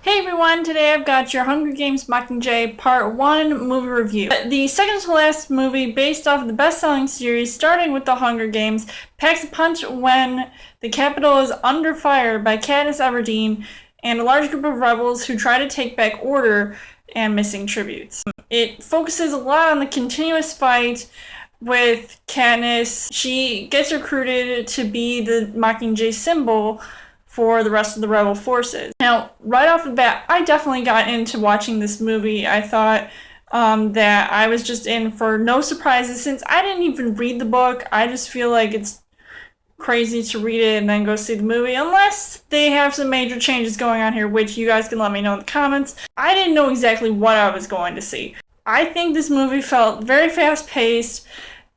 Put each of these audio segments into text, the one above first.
Hey everyone, today I've got your Hunger Games Mockingjay Part 1 movie review. The second to last movie based off of the best-selling series starting with the Hunger Games packs a punch when the Capitol is under fire by Katniss Everdeen and a large group of rebels who try to take back order and missing tributes. It focuses a lot on the continuous fight with Katniss. She gets recruited to be the Mockingjay symbol for the rest of the rebel forces. Now, right off the bat, I definitely got into watching this movie. I thought that I was just in for no surprises since I didn't even read the book. I just feel like it's crazy to read it and then go see the movie unless they have some major changes going on here, which you guys can let me know in the comments. I didn't know exactly what I was going to see. I think this movie felt very fast-paced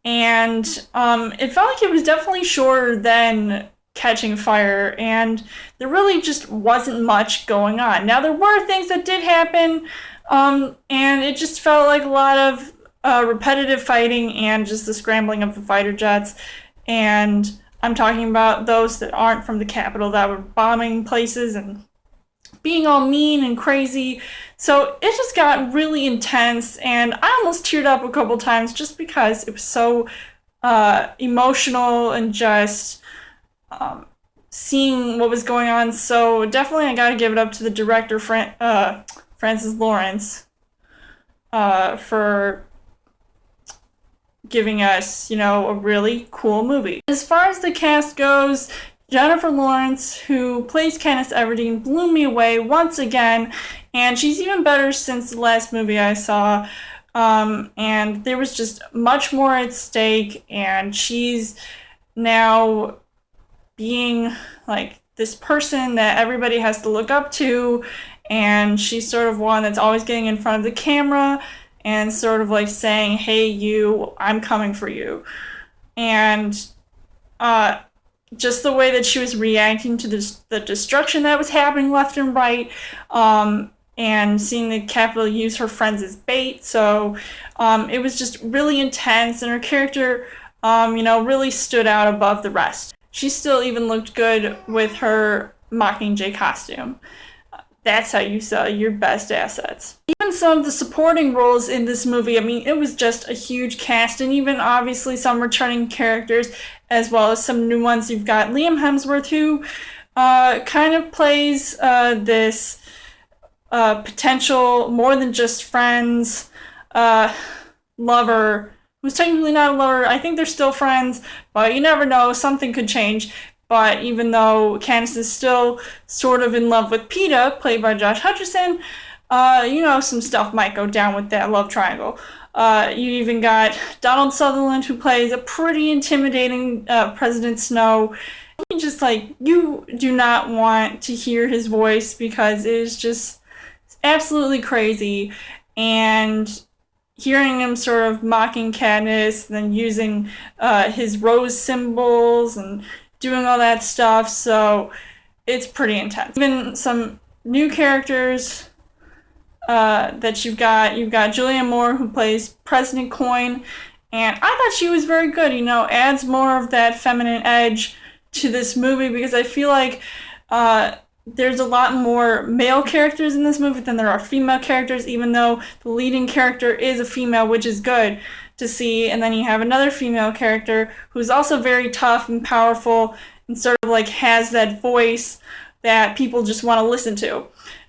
and it felt like it was definitely shorter than Catching Fire, and there really just wasn't much going on. Now, there were things that did happen, and it just felt like a lot of repetitive fighting and just the scrambling of the fighter jets, and I'm talking about those that aren't from the Capitol that were bombing places and being all mean and crazy. So it just got really intense, and I almost teared up a couple times just because it was so emotional and just seeing what was going on. So definitely I gotta give it up to the director, Francis Lawrence, for giving us, a really cool movie. As far as the cast goes, Jennifer Lawrence, who plays Katniss Everdeen, blew me away once again, and she's even better since the last movie I saw. And there was just much more at stake, and she's now being like this person that everybody has to look up to, and she's sort of one that's always getting in front of the camera and sort of like saying, hey you, I'm coming for you. And just the way that she was reacting to the destruction that was happening left and right, and seeing the Capitol use her friends as bait. So it was just really intense, and her character really stood out above the rest. She still even looked good with her Mockingjay costume. That's how you sell your best assets. Even some of the supporting roles in this movie, it was just a huge cast, and even obviously some returning characters, as well as some new ones. You've got Liam Hemsworth, who kind of plays this potential more than just friends lover, who's technically not a lover. I think they're still friends, but you never know, something could change. But even though Katniss is still sort of in love with Peeta, played by Josh Hutcherson, some stuff might go down with that love triangle. You even got Donald Sutherland, who plays a pretty intimidating President Snow. You do not want to hear his voice because it is just absolutely crazy. And hearing him sort of mocking Katniss, then using his rose symbols and doing all that stuff, so it's pretty intense. Even some new characters that you've got Julianne Moore, who plays President Coin, and I thought she was very good. Adds more of that feminine edge to this movie, because I feel like there's a lot more male characters in this movie than there are female characters, even though the leading character is a female, which is good to see. And then you have another female character who's also very tough and powerful and sort of like has that voice that people just want to listen to.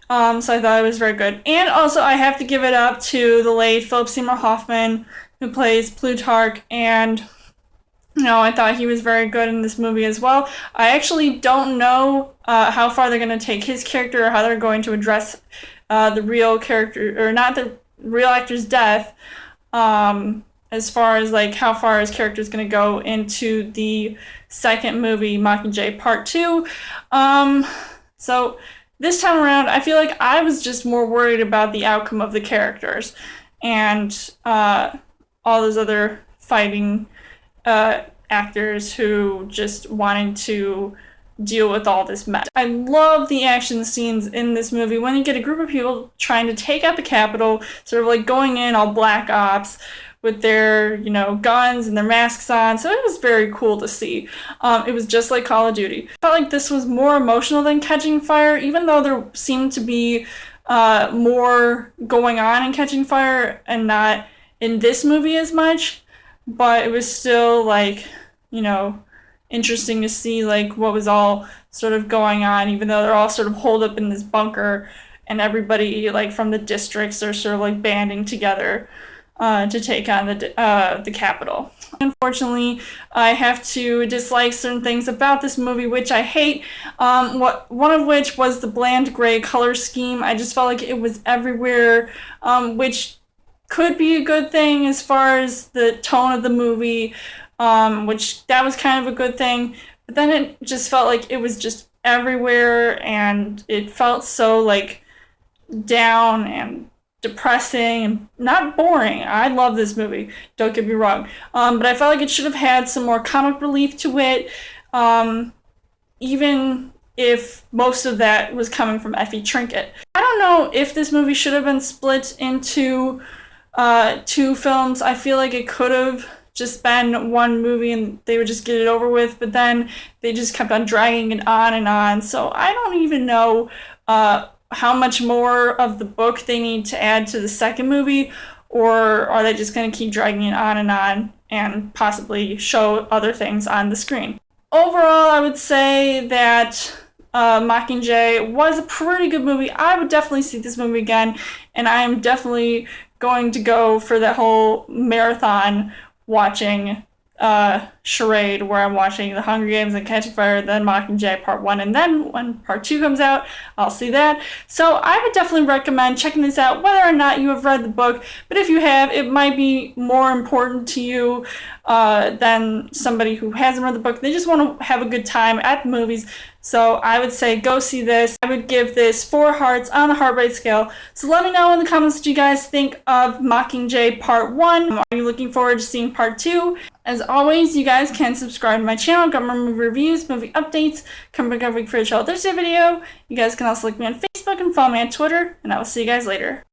So I thought it was very good. And also I have to give it up to the late Philip Seymour Hoffman, who plays Plutarch, and I thought he was very good in this movie as well. I actually don't know how far they're going to take his character, or how they're going to address the real character, or not the real actor's death, as far as like how far his character is going to go into the second movie, Mockingjay Part 2. So this time around, I feel like I was just more worried about the outcome of the characters and all those other fighting actors who just wanted to deal with all this mess. I love the action scenes in this movie when you get a group of people trying to take out the Capitol, sort of like going in all black ops, with their, you know, guns and their masks on. So it was very cool to see. It was just like Call of Duty. I felt like this was more emotional than Catching Fire, even though there seemed to be more going on in Catching Fire and not in this movie as much. But it was still like, you know, interesting to see like what was all sort of going on, even though they're all sort of holed up in this bunker and everybody like from the districts are sort of like banding together to take on the Capitol. Unfortunately, I have to dislike certain things about this movie, which I hate. One of which was the bland gray color scheme. I just felt like it was everywhere, which could be a good thing as far as the tone of the movie, which that was kind of a good thing. But then it just felt like it was just everywhere, and it felt so like down and depressing and not boring. I love this movie, don't get me wrong, but I felt like it should have had some more comic relief to it, even if most of that was coming from Effie Trinket. I don't know if this movie should have been split into 2 films. I feel like it could have just been one movie and they would just get it over with, but then they just kept on dragging it on and on. So I don't even know how much more of the book they need to add to the second movie, or are they just going to keep dragging it on and possibly show other things on the screen. Overall, I would say that Mockingjay was a pretty good movie. I would definitely see this movie again, and I am definitely going to go for that whole marathon watching charade where I'm watching The Hunger Games and Catching Fire, then Mockingjay Part 1, and then when Part 2 comes out, I'll see that. So I would definitely recommend checking this out, whether or not you have read the book, but if you have, it might be more important to you than somebody who hasn't read the book. They just want to have a good time at the movies. So I would say go see this. I would give this 4 hearts on the heart rate scale. So let me know in the comments what you guys think of Mockingjay Part 1. Are you looking forward to seeing Part 2? As always, you guys can subscribe to my channel, got more movie reviews, movie updates, come back every week for a Chill Thursday video. You guys can also like me on Facebook and follow me on Twitter, and I will see you guys later.